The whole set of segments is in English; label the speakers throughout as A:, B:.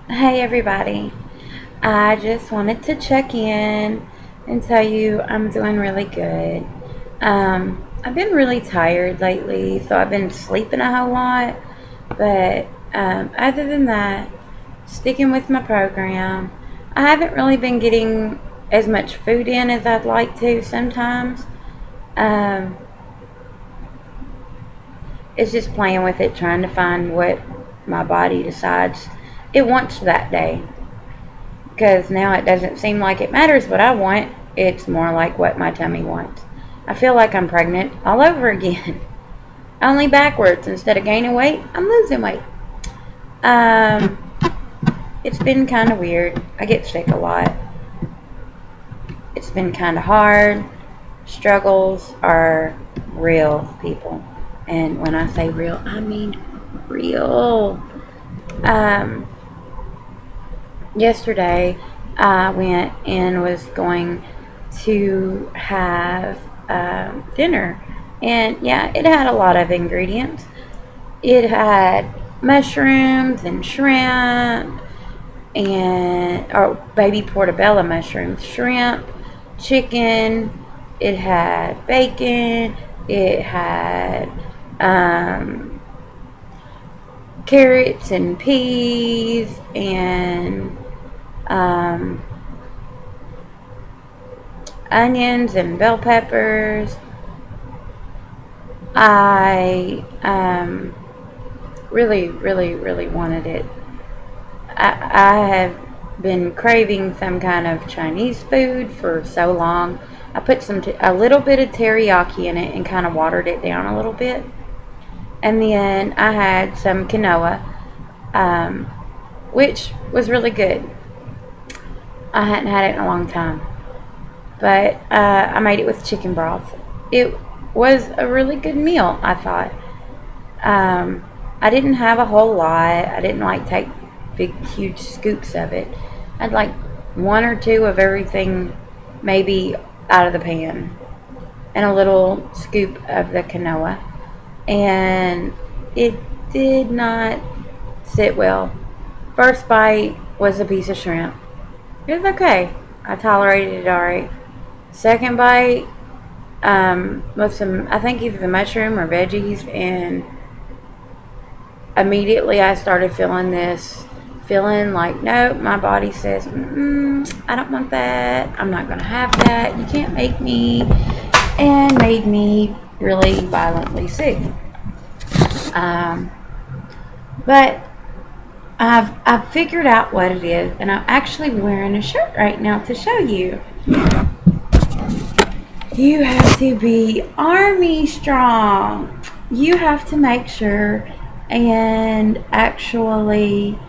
A: Hey everybody, I just wanted to check in and tell you I'm doing really good. I've been really tired lately, so I've been sleeping a whole lot, but other than that, sticking with my program. I haven't really been getting as much food in as I'd like to sometimes. Um, it's just playing with it, trying to find what my body decides it wants that day. Because now it doesn't seem like it matters what I want. It's more like what my tummy wants. I feel like I'm pregnant all over again. Only backwards. Instead of gaining weight, I'm losing weight. Um, it's been kind of weird. I get sick a lot. It's been kind of hard. Struggles are real, people. And when I say real, I mean real. Um, Yesterday I went and was going to have dinner, and yeah, it had a lot of ingredients. It had mushrooms and shrimp and or baby portobello mushrooms, shrimp, chicken. It had bacon. It had carrots and peas and um, onions and bell peppers. I really wanted it. I have been craving some kind of Chinese food for so long. I put a little bit of teriyaki in it and kind of watered it down a little bit. And then I had some quinoa, which was really good. I hadn't had it in a long time. But I made it with chicken broth. It was a really good meal, I thought. I didn't have a whole lot. I didn't like take big, huge scoops of it. I'd like one or two of everything, maybe out of the pan, and a little scoop of the quinoa. And it did not sit well. First bite was a piece of shrimp. It was okay. I tolerated it alright. Second bite, with some, I think either the mushroom or veggies, and immediately I started feeling like, nope, my body says, I don't want that. I'm not going to have that. You can't make me. And made me really violently sick. But I've figured out what it is, and I'm actually wearing a shirt right now to show you. You have to be army strong. You have to make sure and actually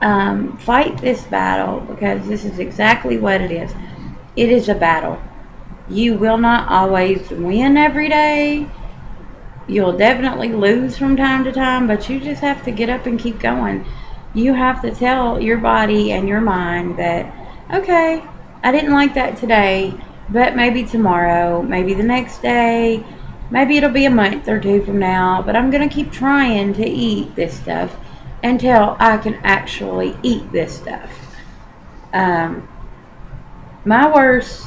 A: fight this battle, because this is exactly what it is. It is a battle. You will not always win every day. You'll definitely lose from time to time, but you just have to get up and keep going. You have to tell your body and your mind that, okay, I didn't like that today, but maybe tomorrow, maybe the next day, maybe it'll be a month or two from now, but I'm going to keep trying to eat this stuff until I can actually eat this stuff. My worst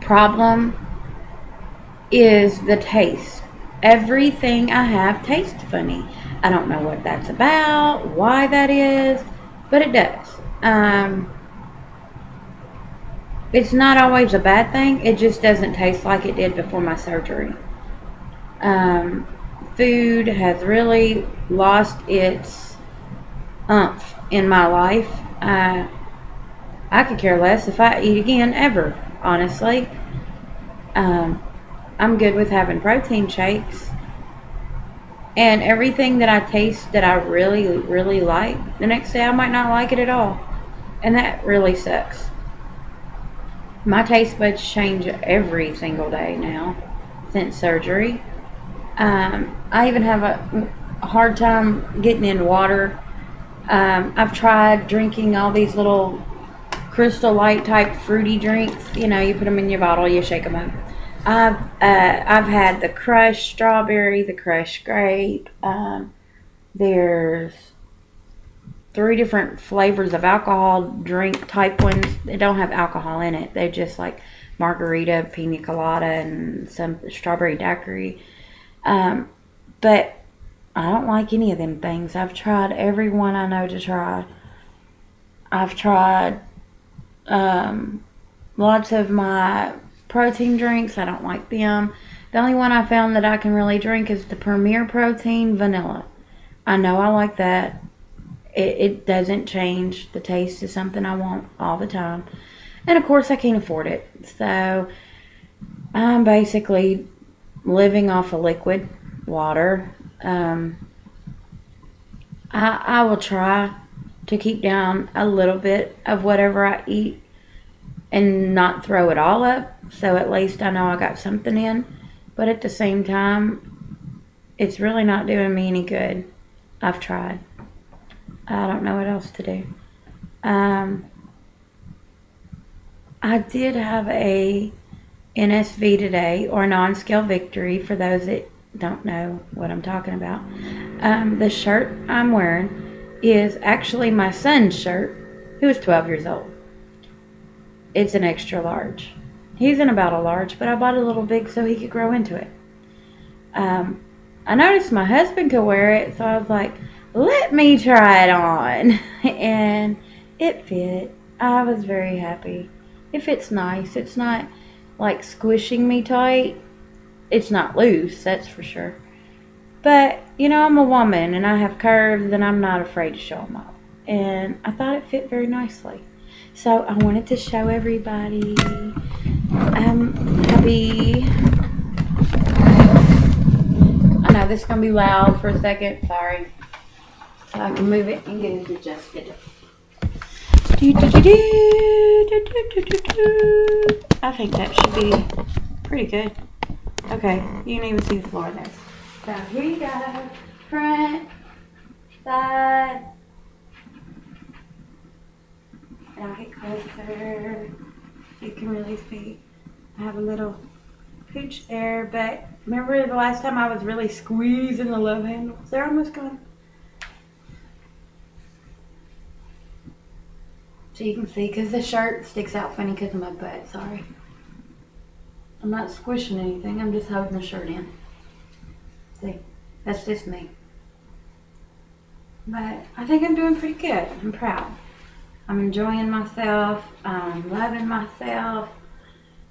A: problem is the taste. Everything I have tastes funny. I don't know what that's about, why that is, but it does. It's not always a bad thing. It just doesn't taste like it did before my surgery. Food has really lost its umph in my life. I could care less if I eat again ever, honestly. I'm good with having protein shakes. And everything that I taste that I really like, the next day I might not like it at all. And that really sucks. My taste buds change every single day now since surgery. I even have a hard time getting in water. I've tried drinking all these little Crystal Light type fruity drinks. You know, you put them in your bottle, you shake them up. I've had the crushed strawberry, the crushed grape. There's 3 different flavors of alcohol drink type ones. They don't have alcohol in it. They're just like margarita, pina colada, and some strawberry daiquiri. But I don't like any of them things. I've tried every one I know to try. I've tried lots of my protein drinks. I don't like them. The only one I found that I can really drink is the Premier Protein Vanilla. I know I like that. It doesn't change. The taste is something I want all the time. And of course I can't afford it. So I'm basically living off of liquid water. I will try to keep down a little bit of whatever I eat and not throw it all up. So at least I know I got something in. But at the same time, it's really not doing me any good. I've tried. I don't know what else to do. I did have a NSV today, or non-scale victory, for those that don't know what I'm talking about. The shirt I'm wearing is actually my son's shirt, who is 12 years old. It's an extra large. He's in about a large, but I bought a little big so he could grow into it. I noticed my husband could wear it, so I was like, let me try it on. And it fit. I was very happy. It fits nice. It's not like squishing me tight. It's not loose, that's for sure. But, you know, I'm a woman and I have curves and I'm not afraid to show them off. And I thought it fit very nicely. So I wanted to show everybody. Happy. I know this is going to be loud for a second. Sorry. So I can move it and get it adjusted. I think that should be pretty good. Okay, you can even see the floor there. So here you go. Front, side. And I'll get closer. You can really see I have a little pooch there, but remember the last time I was really squeezing the love handles? They're almost gone. So you can see, because the shirt sticks out funny because of my butt, sorry. I'm not squishing anything, I'm just holding the shirt in. See, that's just me. But I think I'm doing pretty good. I'm proud. I'm enjoying myself. I'm loving myself.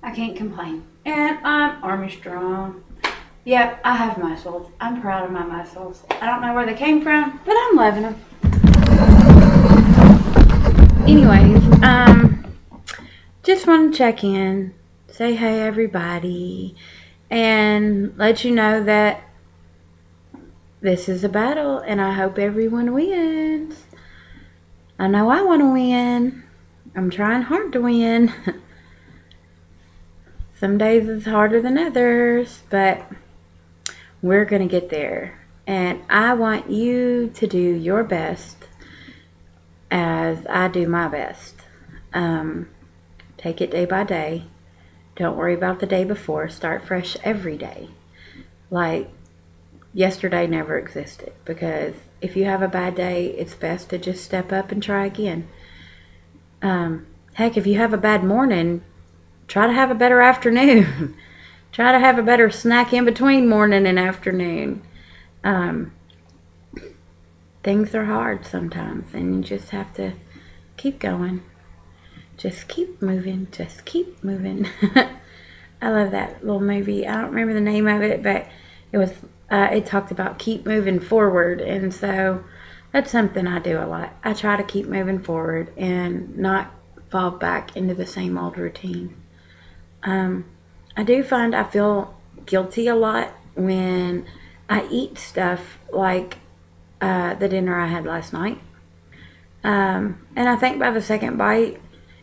A: I can't complain. And I'm army strong. Yep, I have muscles. I'm proud of my muscles. I don't know where they came from, but I'm loving them. Anyways, just want to check in, say hey everybody, and let you know that this is a battle and I hope everyone wins. I know I want to win. I'm trying hard to win. Some days it's harder than others, but we're going to get there. And I want you to do your best as I do my best. Take it day by day. Don't worry about the day before. Start fresh every day. Like yesterday never existed, because if you have a bad day, it's best to just step up and try again. Heck, if you have a bad morning, try to have a better afternoon. Try to have a better snack in between morning and afternoon. Things are hard sometimes, and you just have to keep going. Just keep moving. Just keep moving. I love that little movie. I don't remember the name of it, but it was. It talked about keep moving forward, and so that's something I do a lot. I try to keep moving forward and not fall back into the same old routine. I do find I feel guilty a lot when I eat stuff like the dinner I had last night. And I think by the second bite,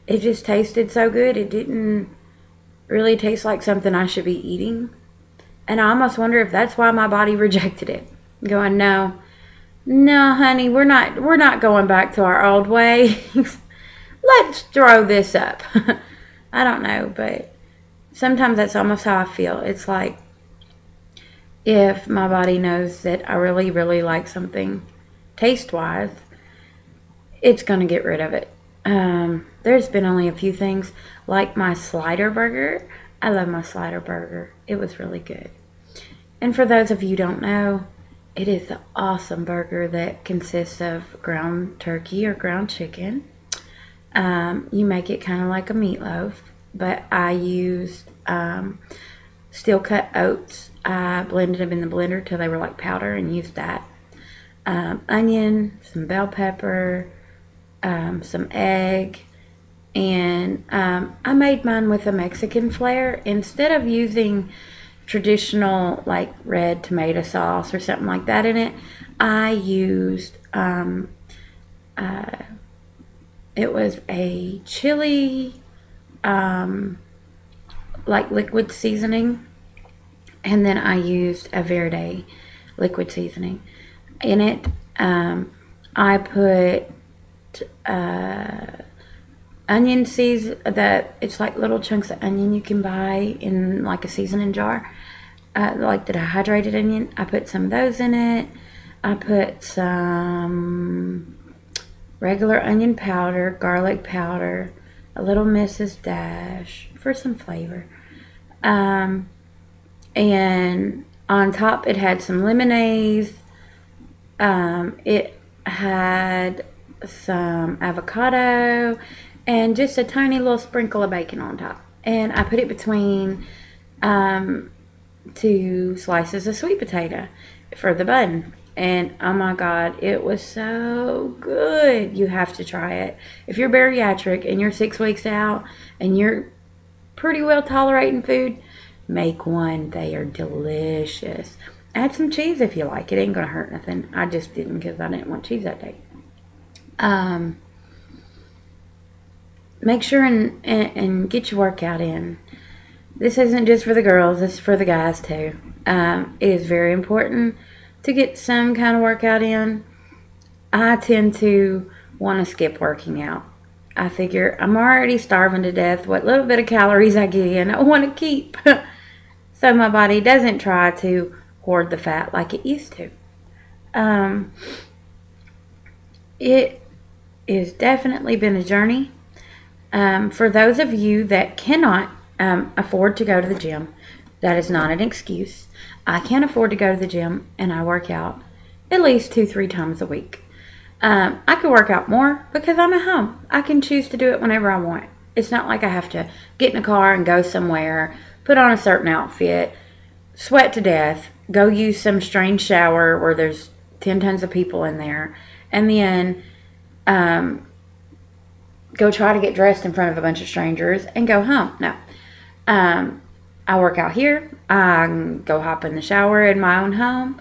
A: it just tasted so good. It didn't really taste like something I should be eating. And I almost wonder if that's why my body rejected it. Going, no, honey, we're not going back to our old ways. Let's throw this up. I don't know, but sometimes that's almost how I feel. It's like if my body knows that I really, really like something taste-wise, it's going to get rid of it. There's been only a few things, like my slider burger. I love my slider burger. It was really good. And for those of you who don't know, it is the awesome burger that consists of ground turkey or ground chicken. You make it kind of like a meatloaf, but I used steel cut oats. I blended them in the blender till they were like powder and used that. Onion, some bell pepper, some egg, and I made mine with a Mexican flair. Instead of using traditional like red tomato sauce or something like that in it, I used it was a chili like liquid seasoning, and then I used a Verde liquid seasoning in it. I put onion seeds that it's like little chunks of onion you can buy in like a seasoning jar, like the dehydrated onion. I put some of those in it. I put some regular onion powder, garlic powder, a little Mrs. Dash for some flavor, and on top it had some lemonade. It had some avocado and just a tiny little sprinkle of bacon on top, and I put it between 2 slices of sweet potato for the bun. And oh my god, it was so good. You have to try it. If you're bariatric and you're 6 weeks out and you're pretty well tolerating food, make one. They are delicious. Add some cheese if you like. It ain't gonna hurt nothing. I just didn't because I didn't want cheese that day. Make sure and get your workout in. This isn't just for the girls, it's for the guys too. It is very important to get some kind of workout in. I tend to want to skip working out. I figure I'm already starving to death. What little bit of calories I get in, I want to keep. So my body doesn't try to hoard the fat like it used to. It has definitely been a journey. For those of you that cannot afford to go to the gym, that is not an excuse. I can't afford to go to the gym, and I work out at least 2-3 times a week. I could work out more because I'm at home. I can choose to do it whenever I want. It's not like I have to get in a car and go somewhere, put on a certain outfit, sweat to death, go use some strange shower where there's 10 tons of people in there, and then go try to get dressed in front of a bunch of strangers and go home. No. I work out here. I go hop in the shower in my own home.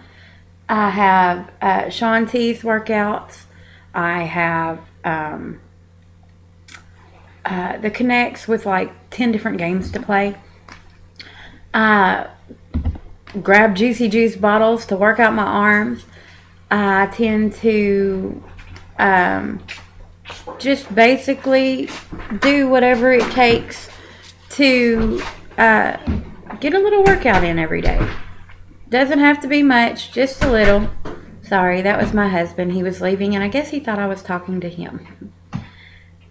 A: I have Shaun T's workouts. I have the Connects with like 10 different games to play. I grab Juicy Juice bottles to work out my arms. I tend to just basically do whatever it takes to get a little workout in every day. Doesn't have to be much, just a little. Sorry, that was my husband. He was leaving, and I guess he thought I was talking to him.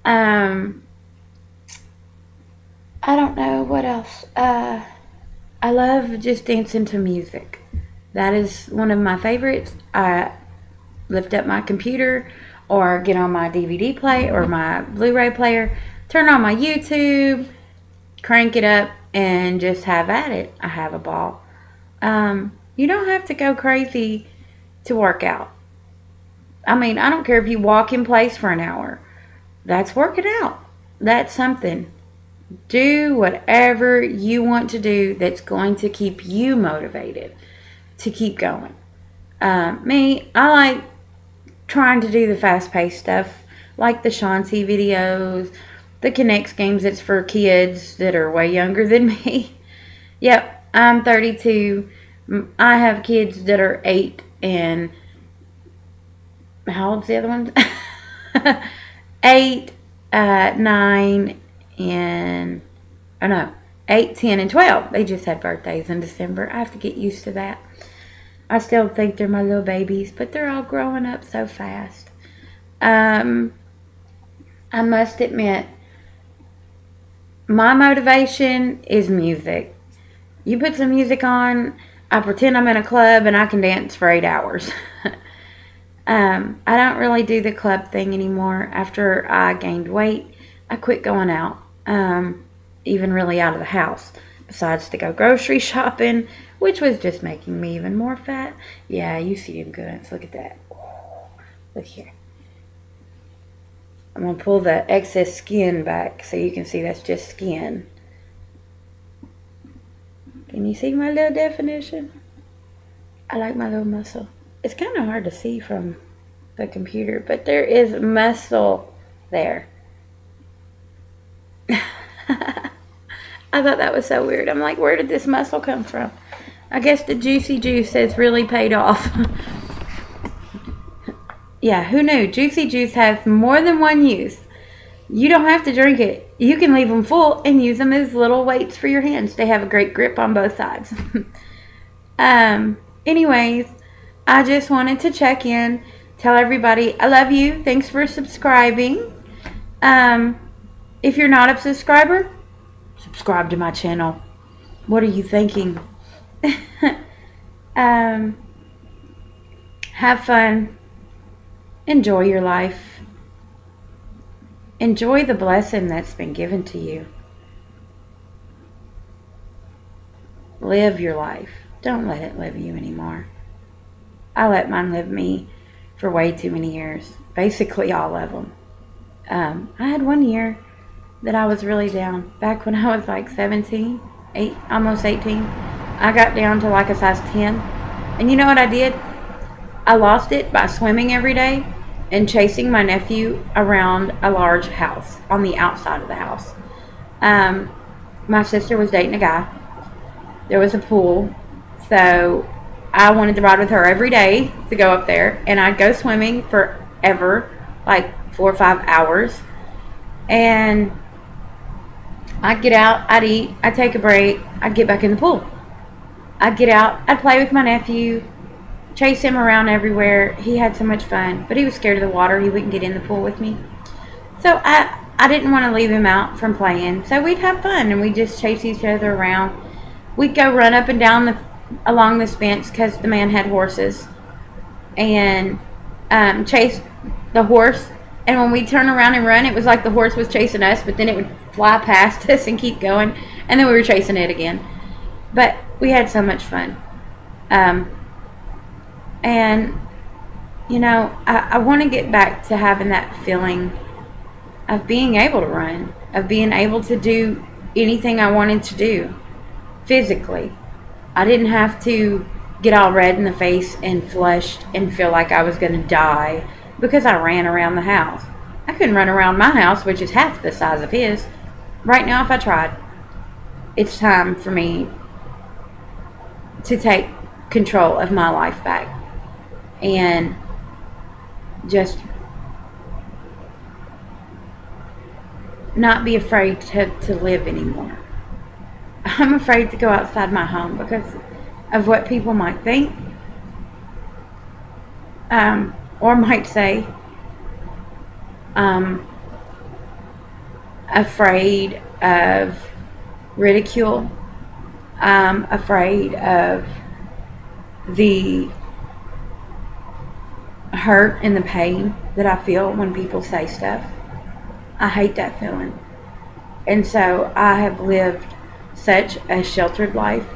A: I don't know what else. I love just dancing to music. That is one of my favorites. I lift up my computer or get on my DVD player or my Blu-ray player, turn on my YouTube, crank it up, and just have at it. I have a ball. You don't have to go crazy to work out. I mean, I don't care if you walk in place for an hour. That's working out. That's something. Do whatever you want to do that's going to keep you motivated to keep going. Me, I like trying to do the fast-paced stuff, like the Shaun T videos, the Connects games that's for kids that are way younger than me. Yep, I'm 32. I have kids that are 8 and... How old's the other one? 8, 9, and... Oh no, 8, 10, and 12. They just had birthdays in December. I have to get used to that. I still think they're my little babies, but they're all growing up so fast. I must admit, my motivation is music. You put some music on, I pretend I'm in a club and I can dance for 8 hours. I don't really do the club thing anymore. After I gained weight, I quit going out, even really out of the house, besides to go grocery shopping, which was just making me even more fat. Yeah, you see them goods. Look at that. Look here. I'm going to pull the excess skin back so you can see that's just skin. Can you see my little definition? I like my little muscle. It's kind of hard to see from the computer, but there is muscle there. I thought that was so weird. I'm like, where did this muscle come from? I guess the juicy juice has really paid off. Yeah, who knew? Juicy juice has more than one use. You don't have to drink it. You can leave them full and use them as little weights for your hands. They have a great grip on both sides. Anyways, I just wanted to check in, tell everybody I love you. Thanks for subscribing. If you're not a subscriber, subscribe to my channel. What are you thinking? Have fun. Enjoy your life. Enjoy the blessing that's been given to you. Live your life. Don't let it live you anymore. I let mine live me for way too many years. Basically all of them. I had one year that I was really down. Back when I was like 17, almost 18. I got down to like a size 10. And you know what I did? I lost it by swimming every day and chasing my nephew around a large house on the outside of the house. My sister was dating a guy. There was a pool, so I wanted to ride with her every day to go up there, and I'd go swimming forever, like 4 or 5 hours, and I'd get out, I'd eat, I'd take a break, I'd get back in the pool. I'd get out, I'd play with my nephew, chase him around everywhere. He had so much fun, but he was scared of the water. He wouldn't get in the pool with me. So I didn't want to leave him out from playing. So we'd have fun, and we'd just chase each other around. We'd go run up and down along this fence because the man had horses, and chase the horse. And when we turn around and run, it was like the horse was chasing us, but then it would fly past us and keep going, and then we were chasing it again. But we had so much fun. And, you know, I want to get back to having that feeling of being able to run, of being able to do anything I wanted to do physically. I didn't have to get all red in the face and flushed and feel like I was going to die because I ran around the house. I couldn't run around my house, which is half the size of his, right now if I tried. It's time for me to take control of my life back and just not be afraid to live anymore. I'm afraid to go outside my home because of what people might think, or might say. Afraid of ridicule. Afraid of the hurt and the pain that I feel when people say stuff. I hate that feeling. And so I have lived such a sheltered life.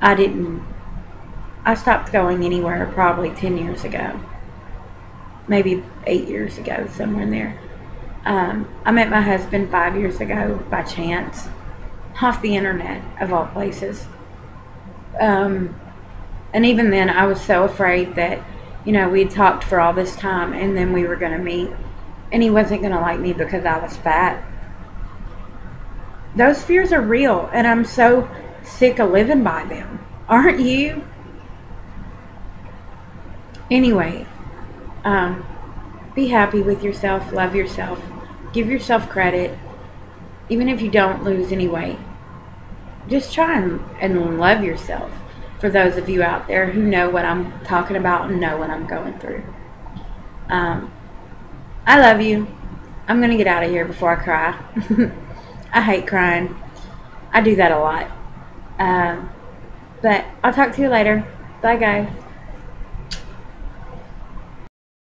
A: I stopped going anywhere probably 10 years ago. Maybe 8 years ago, somewhere in there. I met my husband 5 years ago by chance, off the internet of all places. And even then I was so afraid that, you know, we had talked for all this time and then we were going to meet and he wasn't going to like me because I was fat. Those fears are real, and I'm so sick of living by them. Aren't you? Anyway, be happy with yourself, love yourself, give yourself credit, even if you don't lose any weight. Just try and love yourself. For those of you out there who know what I'm talking about and know what I'm going through. I love you. I'm going to get out of here before I cry. I hate crying. I do that a lot. But I'll talk to you later. Bye, guys.